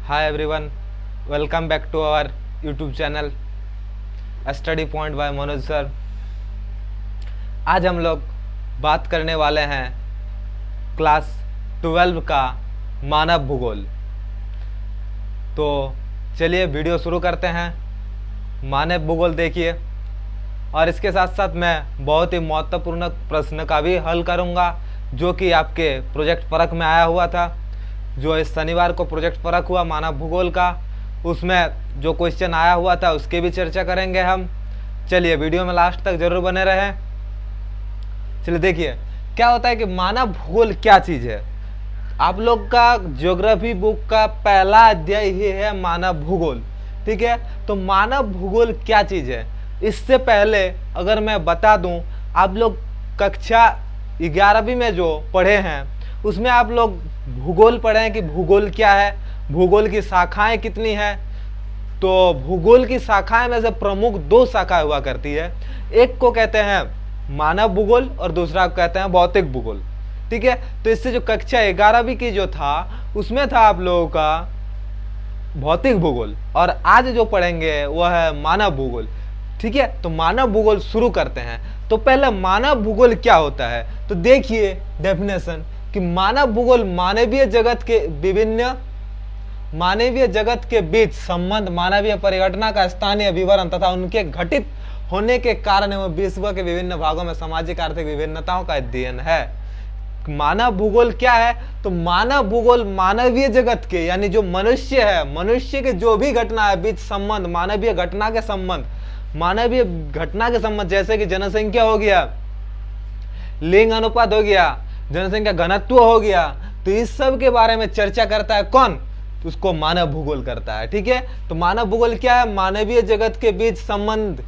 Hi everyone, welcome back to our YouTube channel study point by Manoj sir. आज हम लोग बात करने वाले हैं क्लास 12 का मानव भूगोल। तो चलिए वीडियो शुरू करते हैं। मानव भूगोल देखिए, और इसके साथ साथ मैं बहुत ही महत्वपूर्ण प्रश्न का भी हल करूंगा जो कि आपके प्रोजेक्ट परख में आया हुआ था। जो इस शनिवार को प्रोजेक्ट परख हुआ मानव भूगोल का, उसमें जो क्वेश्चन आया हुआ था उसके भी चर्चा करेंगे हम। चलिए वीडियो में लास्ट तक जरूर बने रहें। चलिए देखिए क्या होता है कि मानव भूगोल क्या चीज़ है। आप लोग का ज्योग्राफी बुक का पहला अध्याय ही है मानव भूगोल, ठीक है। तो मानव भूगोल क्या चीज़ है, इससे पहले अगर मैं बता दूं, आप लोग कक्षा 11वीं में जो पढ़े हैं उसमें आप लोग भूगोल पढ़े हैं कि भूगोल क्या है, भूगोल की शाखाएं कितनी है। तो भूगोल की शाखाएं में से प्रमुख दो शाखाएं हुआ करती है। एक को कहते हैं मानव भूगोल और दूसरा को कहते हैं भौतिक भूगोल, ठीक है। तो इससे जो कक्षा 11वीं की जो था उसमें था आप लोगों का भौतिक भूगोल, और आज जो पढ़ेंगे वह है मानव भूगोल, ठीक है। तो मानव भूगोल शुरू करते हैं। तो पहले मानव भूगोल क्या होता है, तो देखिए डेफिनेशन कि मानव भूगोल मानवीय जगत के बीच संबंध, मानवीय परिघटना का स्थानीय विवरण तथा उनके घटित होने के कारण एवं विश्व के विभिन्न भागों में सामाजिक आर्थिक विभिन्नताओं का अध्ययन है। मानव भूगोल क्या है, तो मानव भूगोल मानवीय जगत के यानी जो मनुष्य है, मनुष्य के जो भी घटना है बीच संबंध, मानवीय घटना के संबंध, जैसे कि जनसंख्या हो गया, लिंग अनुपात हो गया, जनसंख्या घनत्व हो गया, तो इस सब के बारे में चर्चा करता है कौन, तो उसको मानव भूगोल करता है, ठीक है। तो मानव भूगोल क्या है, मानवीय जगत के बीच संबंध,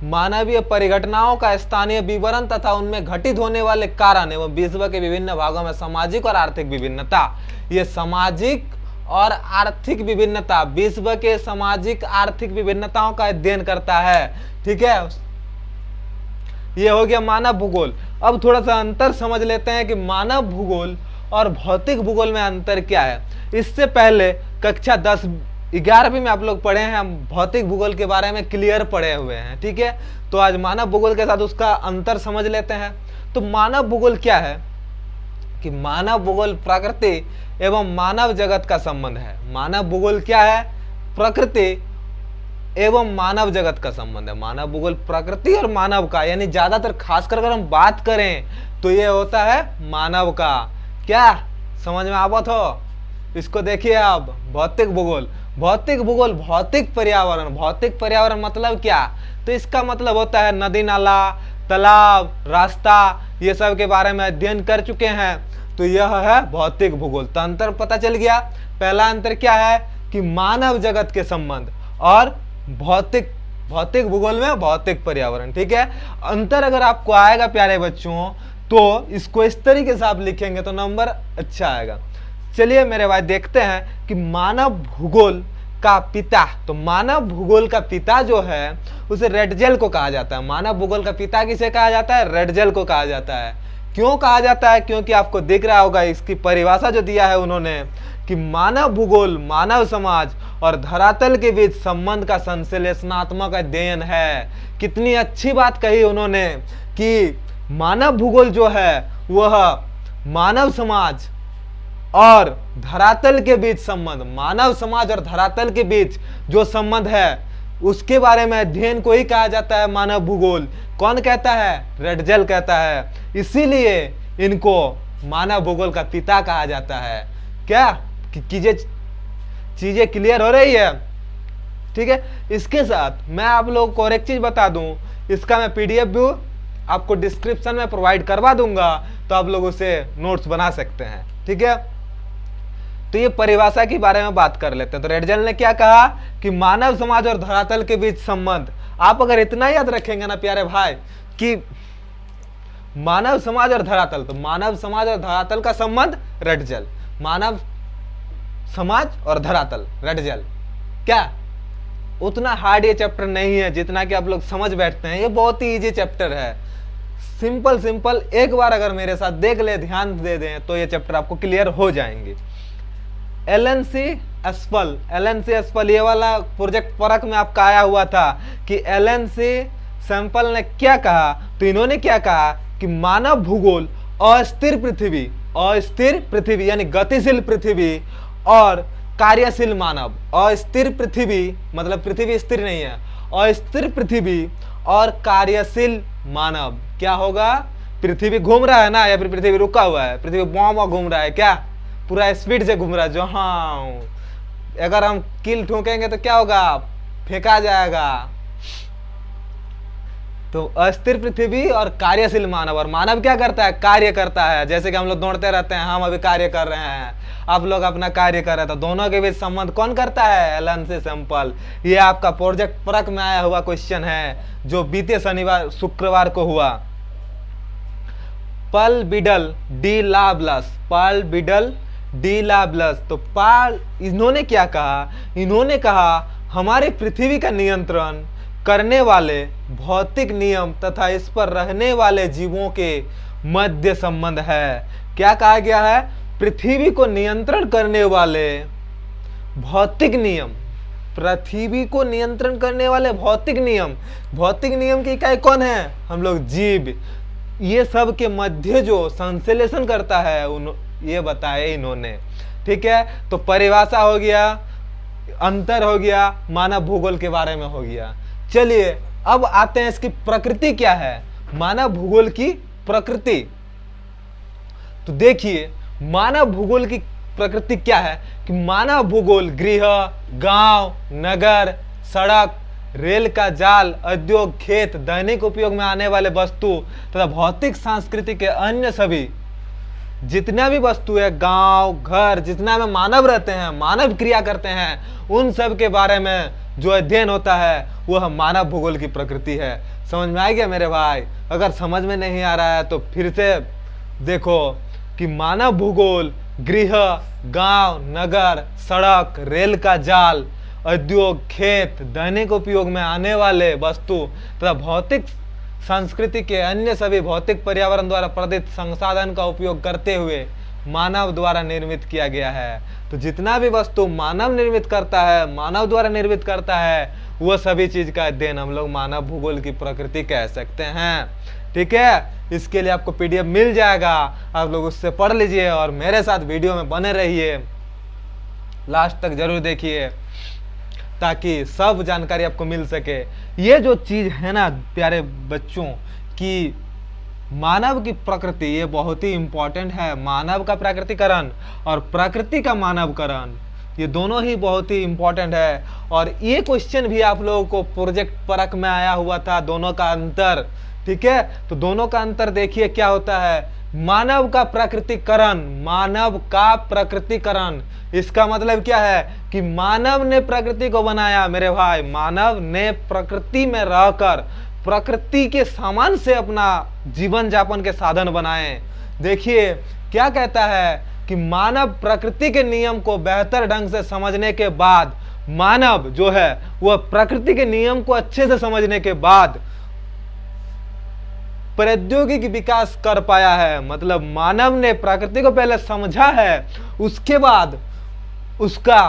मानवीय परिघटनाओं का स्थानीय विवरण तथा उनमें घटित होने वाले कारण एवं विश्व के विभिन्न भागों में सामाजिक और आर्थिक विभिन्नता। ये सामाजिक और आर्थिक विभिन्नता, विश्व के सामाजिक आर्थिक विभिन्नताओं का अध्ययन करता है, ठीक है। ये हो गया मानव भूगोल। अब थोड़ा सा अंतर समझ लेते हैं कि मानव भूगोल और भौतिक भूगोल में अंतर क्या है। इससे पहले कक्षा 10-11वीं में आप लोग पढ़े हैं, हम भौतिक भूगोल के बारे में क्लियर पढ़े हुए हैं, ठीक है। तो आज मानव भूगोल के साथ उसका अंतर समझ लेते हैं। तो मानव भूगोल क्या है कि मानव भूगोल प्रकृति एवं मानव जगत का संबंध है। मानव भूगोल क्या है, प्रकृति एवं मानव जगत का संबंध है। मानव भूगोल प्रकृति और मानव का, यानी ज्यादातर खासकर अगर हम बात करें तो ये होता है मानव का। क्या समझ में आवत हो, इसको देखिए आप। भौतिक भूगोल, भौतिक भूगोल भौतिक पर्यावरण, भौतिक पर्यावरण मतलब क्या, तो इसका मतलब होता है नदी नाला, तालाब, रास्ता, ये सब के बारे में अध्ययन कर चुके हैं, तो यह है भौतिक भूगोल। तो अंतर पता चल गया। पहला अंतर क्या है कि मानव जगत के संबंध, और भौतिक भूगोल में भौतिक पर्यावरण, ठीक है। अंतर अगर आपको आएगा प्यारे बच्चों तो इसको इस तरीके से आप लिखेंगे तो नंबर अच्छा आएगा। चलिए मेरे भाई देखते हैं कि मानव भूगोल का पिता, तो मानव भूगोल का पिता जो है उसे रेडजेल को कहा जाता है। मानव भूगोल का पिता किसे कहा जाता है, रेडजेल को कहा जाता है। क्यों कहा जाता है, क्योंकि आपको दिख रहा होगा इसकी परिभाषा जो दिया है उन्होंने कि मानव भूगोल मानव समाज और धरातल के बीच संबंध का संश्लेषणात्मक अध्ययन है। कितनी अच्छी बात कही उन्होंने कि मानव भूगोल जो है वह मानव समाज और धरातल के बीच संबंध, मानव समाज और धरातल के बीच जो संबंध है उसके बारे में अध्ययन को ही कहा जाता है मानव भूगोल। कौन कहता है, रेडजेल कहता है। इसीलिए इनको मानव भूगोल का पिता कहा जाता है। क्या चीजें क्लियर हो रही है, ठीक है। इसके साथ मैं आप लोगों को और एक चीज बता दूं, इसका मैं पीडीएफ भी आपको डिस्क्रिप्शन में प्रोवाइड करवा दूंगा, तो आप लोग उसे नोट्स बना सकते हैं, ठीक है। तो ये परिभाषा के बारे में बात कर लेते हैं। तो रेडजेल ने क्या कहा कि मानव समाज और धरातल के बीच संबंध। आप अगर इतना याद रखेंगे ना प्यारे भाई कि मानव समाज और धरातल, तो मानव समाज और धरातल का संबंध रेडजेल, मानव समाज और धरातल रेडजेल। क्या उतना हार्ड ये चैप्टर नहीं है जितना कि आप लोग समझ बैठते हैं। ये बहुत ही इजी चैप्टर है, सिंपल एक बार अगर मेरे साथ देख ले, ध्यान दे दें तो ये चैप्टर आपको क्लियर हो जाएंगे। एलन सी एसपल ये वाला प्रोजेक्ट परख में आपका आया हुआ था कि एलन सी सैंपल ने क्या कहा। तो इन्होंने क्या कहा कि मानव भूगोल अस्थिर पृथ्वी यानी गतिशील पृथ्वी और कार्यशील मानव। अस्थिर पृथ्वी मतलब पृथ्वी स्थिर नहीं है, अस्थिर पृथ्वी और कार्यशील मानव। क्या होगा, पृथ्वी घूम रहा है ना या फिर पृथ्वी रुका हुआ है? पृथ्वी बॉम घूम रहा है, क्या पूरा स्पीड से घूम रहा है जो। हाँ, अगर हम कील ठोकेंगे तो क्या होगा, फेंका जाएगा। तो अस्थिर पृथ्वी और कार्यशील मानव। और मानव क्या करता है, कार्य करता है। जैसे कि हम लोग दौड़ते रहते हैं, हम अभी कार्य कर रहे हैं, आप लोग अपना कार्य कर रहे हैं, तो दोनों के बीच संबंध कौन करता है, एलन सी सैंपल। ये आपका प्रोजेक्ट परख में आया हुआ क्वेश्चन है जो बीते शुक्रवार को हुआ। पल बिडल डी लाब्लस। तो इन्होंने क्या कहा, इन्होंने कहा हमारी पृथ्वी का नियंत्रण करने वाले भौतिक नियम तथा इस पर रहने वाले जीवों के मध्य संबंध है। क्या कहा गया है, पृथ्वी को नियंत्रण करने वाले भौतिक नियम, पृथ्वी को नियंत्रण करने वाले भौतिक नियम की इकाई कौन है, हम लोग जीव। ये सब के मध्य जो संश्लेषण करता है ये बताए इन्होंने। ठीक है, तो परिभाषा हो गया, अंतर हो गया, मानव भूगोल के बारे में हो गया। चलिए अब आते हैं इसकी प्रकृति क्या है, मानव भूगोल की प्रकृति। तो देखिए मानव भूगोल की प्रकृति क्या है कि मानव भूगोल गृह, गांव, नगर, सड़क, रेल का जाल, उद्योग, खेत, दैनिक उपयोग में आने वाले वस्तु तथा भौतिक सांस्कृतिक के अन्य सभी जितना भी वस्तु है, गांव, घर, जितना में मानव रहते हैं, मानव क्रिया करते हैं, उन सब के बारे में जो अध्ययन होता है वह मानव भूगोल की प्रकृति है। समझ में आ गया मेरे भाई? अगर समझ में नहीं आ रहा है तो फिर से देखो कि मानव भूगोल गृह, गांव, नगर, सड़क, रेल का जाल, उद्योग, खेत, दैनिक उपयोग में आने वाले वस्तु तथा भौतिक संस्कृति के अन्य सभी भौतिक पर्यावरण द्वारा प्रदत्त संसाधन का उपयोग करते हुए मानव द्वारा निर्मित किया गया है। तो जितना भी वस्तु मानव निर्मित करता है, मानव द्वारा निर्मित करता है, वह सभी चीज का अध्ययन हम लोग मानव भूगोल की प्रकृति कह सकते हैं। ठीक है, इसके लिए आपको पीडीएफ मिल जाएगा, आप लोग उससे पढ़ लीजिए और मेरे साथ वीडियो में बने रहिए, लास्ट तक जरूर देखिए ताकि सब जानकारी आपको मिल सके। ये जो चीज है ना प्यारे बच्चों की मानव की प्रकृति, ये बहुत ही इंपॉर्टेंट है। मानव का प्राकृतिकरण और प्रकृति का मानवकरण, ये दोनों ही बहुत ही इंपॉर्टेंट है। और ये क्वेश्चन भी आप लोगों को प्रोजेक्ट परख में आया हुआ था, दोनों का अंतर। ठीक है, तो दोनों का अंतर देखिए क्या होता है। मानव का प्राकृतिकरण, इसका मतलब क्या है कि मानव ने प्रकृति को बनाया मेरे भाई, मानव ने प्रकृति में रहकर प्रकृति के सामान से अपना जीवन यापन के साधन बनाए। देखिए क्या कहता है कि मानव प्रकृति के नियम को बेहतर ढंग से समझने के बाद, मानव जो है वह प्रकृति के नियम को अच्छे से समझने के बाद प्रौद्योगिक विकास कर पाया है। मतलब मानव ने प्रकृति को पहले समझा है, उसके बाद उसका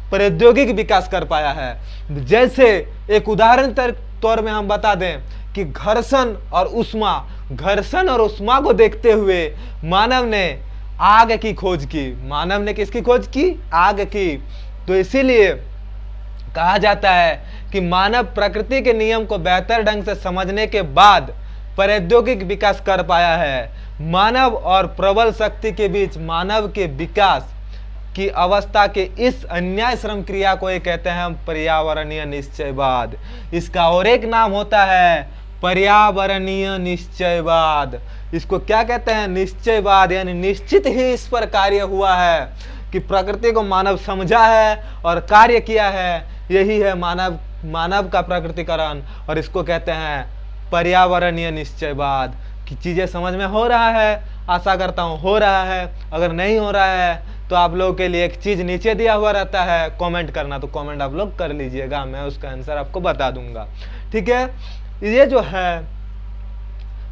प्रौद्योगिक विकास कर पाया है। जैसे एक उदाहरण तौर में हम बता दें कि घर्षण और उष्मा को देखते हुए मानव ने आग की खोज की। मानव ने किसकी खोज की? आग की। तो इसीलिए कहा जाता है कि मानव प्रकृति के नियम को बेहतर ढंग से समझने के बाद प्रौद्योगिक विकास कर पाया है। मानव और प्रबल शक्ति के बीच मानव के विकास की अवस्था के इस अन्याय श्रम क्रिया को ये कहते हैं हम पर्यावरणीय निश्चयवाद। इसका और एक नाम होता है पर्यावरणीय निश्चयवाद। इसको क्या कहते हैं? निश्चयवाद। यानी निश्चित ही इस पर कार्य हुआ है कि प्रकृति को मानव समझा है और कार्य किया है। यही है मानव का प्रकृतिकरण, और इसको कहते हैं पर्यावरणीय निश्चयवाद। कि चीजें समझ में हो रहा है, आशा करता हूँ हो रहा है। अगर नहीं हो रहा है तो आप लोगों के लिए एक चीज नीचे दिया हुआ रहता है कमेंट करना, तो कमेंट आप लोग कर लीजिएगा, मैं उसका आंसर आपको बता दूंगा। ठीक है, ये जो है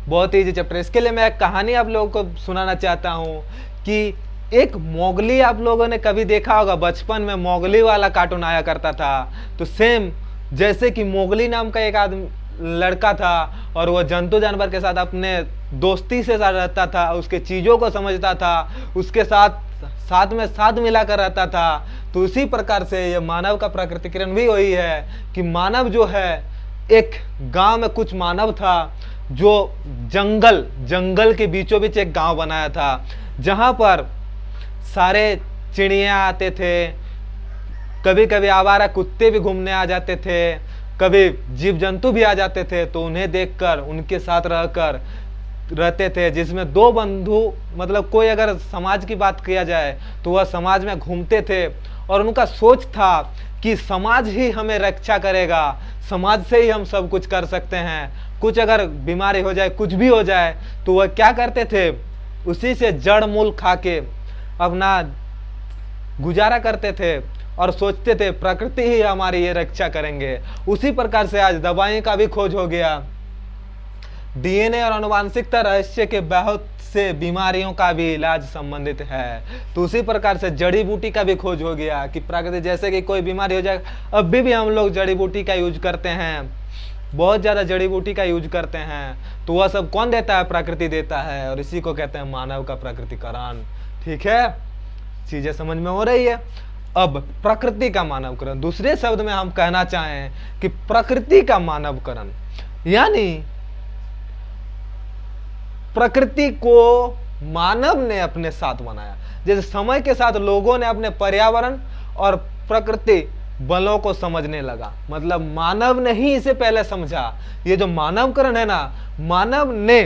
बहुत ईजी चैप्टर। इसके लिए मैं एक कहानी आप लोगों को सुनाना चाहता हूँ कि एक मोगली आप लोगों ने कभी देखा होगा, बचपन में मोगली वाला कार्टून आया करता था। तो सेम जैसे कि मोगली नाम का एक आदमी लड़का था और वो जंतु जानवर के साथ अपने दोस्ती से साथ रहता था, उसके चीज़ों को समझता था, उसके साथ साथ में साथ मिलाकर रहता था। तो उसी प्रकार से ये मानव का प्रकटीकरण भी वही है कि मानव जो है, एक गांव में कुछ मानव था जो जंगल के बीचों बीच एक गांव बनाया था, जहां पर सारे चिड़िया आते थे, कभी कभी आवारा कुत्ते भी घूमने आ जाते थे, कभी जीव जंतु भी आ जाते थे। तो उन्हें देखकर उनके साथ रहकर रहते थे, जिसमें दो बंधु, मतलब कोई अगर समाज की बात किया जाए तो वह समाज में घूमते थे और उनका सोच था कि समाज ही हमें रक्षा करेगा, समाज से ही हम सब कुछ कर सकते हैं। कुछ अगर बीमारी हो जाए, कुछ भी हो जाए, तो वह क्या करते थे, उसी से जड़ मूल खा के अपना गुजारा करते थे और सोचते थे प्रकृति ही हमारी ये रक्षा करेंगे। उसी प्रकार से आज दवाई का भी खोज हो गया, डीएनए और आनुवांशिकता रहस्य के बहुत से बीमारियों का भी इलाज संबंधित है। तो उसी प्रकार से जड़ी बूटी का भी खोज हो गया कि प्रकृति, जैसे कि कोई बीमारी हो जाए, अभी भी हम लोग जड़ी बूटी का यूज करते हैं, बहुत ज़्यादा जड़ी बूटी का यूज करते हैं। तो वह सब कौन देता है, प्रकृति देता है, और इसी को कहते हैं मानव का प्रकृतिकरण। ठीक है, चीजें समझ में हो रही है। अब प्रकृति का मानवकरण, दूसरे शब्द में हम कहना चाहें कि प्रकृति का मानवकरण, यानी प्रकृति को मानव ने अपने साथ बनाया। जैसे समय के साथ लोगों ने अपने पर्यावरण और प्रकृति बलों को समझने लगा, मतलब मानव ने ही इसे पहले समझा। ये जो मानवकरण है ना, मानव ने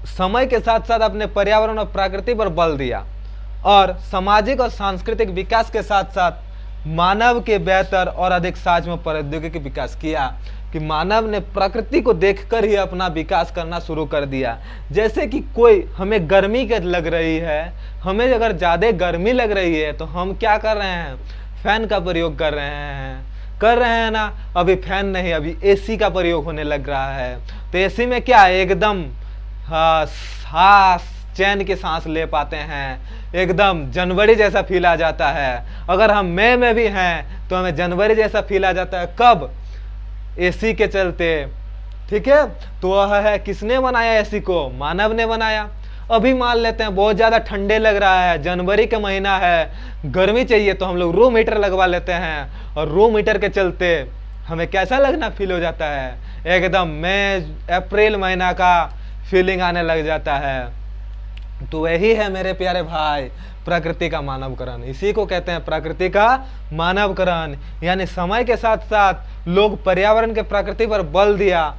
समय के साथ साथ अपने पर्यावरण और प्रकृति पर बल दिया और सामाजिक और सांस्कृतिक विकास के साथ साथ मानव के बेहतर और अधिक साझ में प्रौद्योगिकी विकास किया कि मानव ने प्रकृति को देखकर ही अपना विकास करना शुरू कर दिया। जैसे कि कोई हमें गर्मी के लग रही है, हमें अगर ज़्यादा गर्मी लग रही है तो हम क्या कर रहे हैं, फैन का प्रयोग कर रहे हैं ना। अभी फैन नहीं, अभी एसी का प्रयोग होने लग रहा है। तो एसी में क्या है, एकदम चैन की सांस ले पाते हैं, एकदम जनवरी जैसा फील आ जाता है। अगर हम मई में भी हैं तो हमें जनवरी जैसा फील आ जाता है, कब, एसी के चलते। ठीक है, तो वह है किसने बनाया एसी को, मानव ने बनाया। अभी मान लेते हैं बहुत ज्यादा ठंडे लग रहा है, जनवरी का महीना है, गर्मी चाहिए, तो हम लोग रूम हीटर लगवा लेते हैं और रूम हीटर के चलते हमें कैसा लगना फील हो जाता है, एकदम मई अप्रैल महीना का फीलिंग आने लग जाता है। तो वही है मेरे प्यारे भाई प्रकृति का मानवकरण, इसी को कहते हैं प्रकृति का मानवकरण। यानी समय के साथ साथ लोग पर्यावरण के प्रकृति पर बल दिया,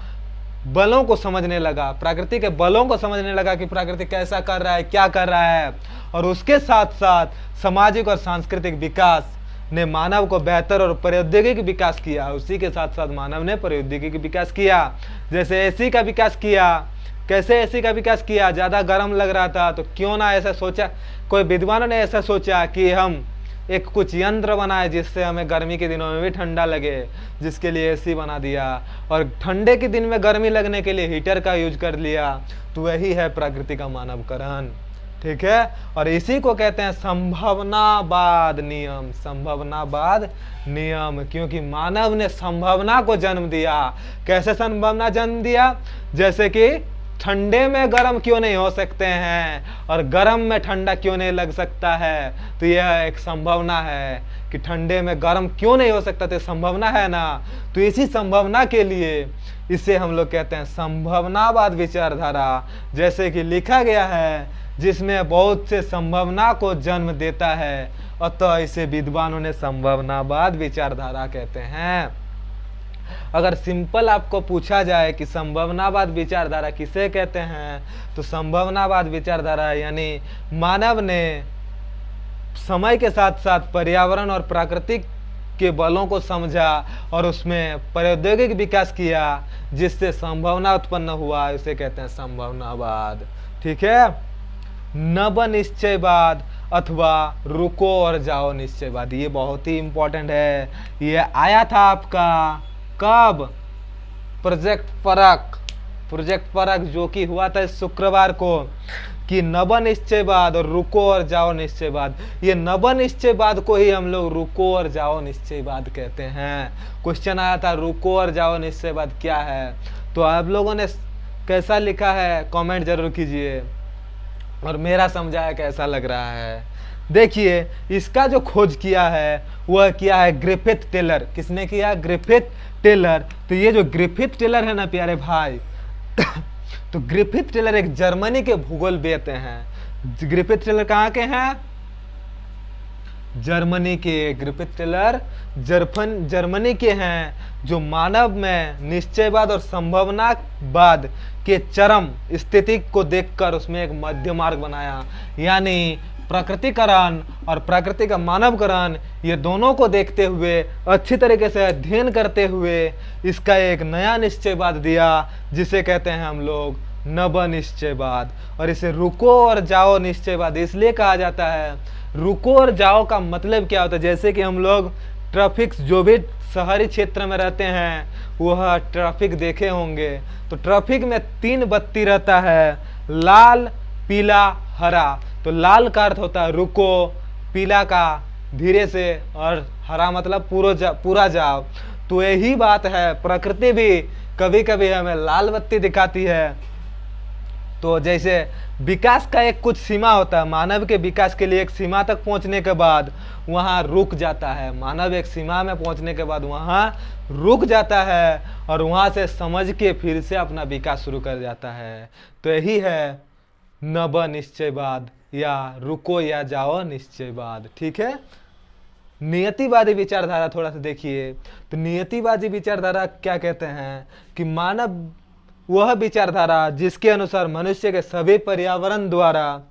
बलों को समझने लगा, प्रकृति के बलों को समझने लगा कि प्रकृति कैसा कर रहा है, क्या कर रहा है, और उसके साथ साथ सामाजिक और सांस्कृतिक विकास ने मानव को बेहतर और प्रौद्योगिक विकास किया। उसी के साथ साथ मानव ने प्रौद्योगिक विकास किया, जैसे एसी का विकास किया। कैसे एसी का विकास किया, ज़्यादा गर्म लग रहा था तो क्यों ना ऐसा सोचा, कोई विद्वानों ने ऐसा सोचा कि हम एक कुछ यंत्र बनाए जिससे हमें गर्मी के दिनों में भी ठंडा लगे, जिसके लिए एसी बना दिया, और ठंडे के दिन में गर्मी लगने के लिए हीटर का यूज कर लिया। तो वही है प्रकृति का मानवकरण। ठीक है, और इसी को कहते हैं संभावनावाद नियम, संभावनावाद नियम, क्योंकि मानव ने संभावना को जन्म दिया। कैसे संभावना जन्म दिया, जैसे कि ठंडे में गर्म क्यों नहीं हो सकते हैं और गर्म में ठंडा क्यों नहीं लग सकता है, तो यह एक संभावना है कि ठंडे में गर्म क्यों नहीं हो सकता, तो संभावना है ना। तो इसी संभावना के लिए इसे हम लोग कहते हैं संभावनावाद विचारधारा, जैसे कि लिखा गया है, जिसमें बहुत से संभावना को जन्म देता है, अतः इसे विद्वानों ने संभावनावाद विचारधारा कहते हैं। अगर सिंपल आपको पूछा जाए कि संभावनावाद विचारधारा किसे कहते हैं, तो संभावनावाद विचारधारा यानी मानव ने समय के साथ साथ पर्यावरण और प्राकृतिक के बलों को समझा और उसमें प्रौद्योगिक विकास किया, जिससे संभावना उत्पन्न हुआ, इसे कहते हैं संभावनावाद। ठीक है, नव निश्चयवाद अथवा रुको और जाओ निश्चयवाद, ये बहुत ही इंपॉर्टेंट है। ये आया था आपका कब, प्रोजेक्ट फरक प्रोजेक्ट परख जो कि हुआ था इस शुक्रवार को, कि नवनिश्चयवाद और रुको और जाओ निश्चयवाद, ये नवनिश्चयवाद को ही हम लोग रुको और जाओ निश्चयवाद कहते हैं। क्वेश्चन आया था रुको और जाओ निश्चयवाद क्या है, तो आप लोगों ने कैसा लिखा है कमेंट जरूर कीजिए, और मेरा समझाया कैसा लग रहा है। देखिए इसका जो खोज किया है वह किया है ग्रिफिथ टेलर। किसने किया? Griffith Taylor. तो ये जो ग्रिफिथ टेलर है ना प्यारे भाई, तो ग्रिफिथ टेलर एक जर्मनी के भूगोलविद हैं। ग्रिफिथ टेलर कहाँ के हैं? जर्मनी के। ग्रिफिथ टेलर जर्मनी के हैं, जो मानव में निश्चयवाद और संभावनावाद के चरम स्थिति को देखकर उसमें एक मध्य मार्ग बनाया। यानी प्रकृतिकरण और प्रकृति का मानवकरण, ये दोनों को देखते हुए अच्छी तरीके से अध्ययन करते हुए इसका एक नया निश्चयवाद दिया, जिसे कहते हैं हम लोग नवनिश्चयवाद। और इसे रुको और जाओ निश्चयवाद इसलिए कहा जाता है। रुको और जाओ का मतलब क्या होता है? जैसे कि हम लोग ट्रैफिक, जो भी शहरी क्षेत्र में रहते हैं वह ट्रैफिक देखे होंगे, तो ट्रैफिक में 3 बत्ती रहता है, लाल, पीला, हरा। तो लाल का अर्थ होता है रुको, पीला का धीरे से, और हरा मतलब पूरा जाओ। तो यही बात है, प्रकृति भी कभी कभी हमें लाल बत्ती दिखाती है। तो जैसे विकास का एक कुछ सीमा होता है, मानव के विकास के लिए एक सीमा तक पहुंचने के बाद वहां रुक जाता है। मानव एक सीमा में पहुंचने के बाद वहां रुक जाता है, और वहां से समझ के फिर से अपना विकास शुरू कर जाता है। तो यही है नवनिश्चयवाद, या रुको या जाओ निश्चयवाद। ठीक है। नियतिवादी विचारधारा थोड़ा सा देखिए। तो नियतिवादी विचारधारा क्या कहते हैं कि मानव वह विचारधारा जिसके अनुसार मनुष्य के सभी पर्यावरण द्वारा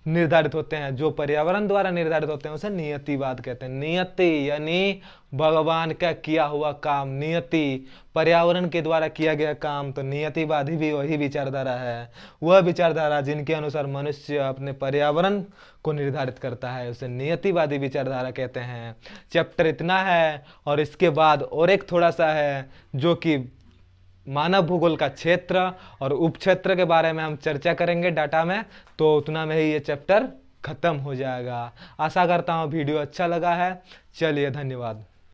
निर्धारित होते हैं, जो पर्यावरण द्वारा निर्धारित होते हैं उसे नियतिवाद कहते हैं। नियति यानी भगवान का किया हुआ काम, नियति पर्यावरण के द्वारा किया गया काम। तो नियतिवादी भी वही विचारधारा है, वह विचारधारा जिनके अनुसार मनुष्य अपने पर्यावरण को निर्धारित करता है, उसे नियतिवादी विचारधारा कहते हैं। चैप्टर इतना है, और इसके बाद और एक थोड़ा सा है जो कि मानव भूगोल का क्षेत्र और उपक्षेत्र के बारे में हम चर्चा करेंगे डाटा में। तो उतना में ही ये चैप्टर खत्म हो जाएगा। आशा करता हूँ वीडियो अच्छा लगा है। चलिए, धन्यवाद।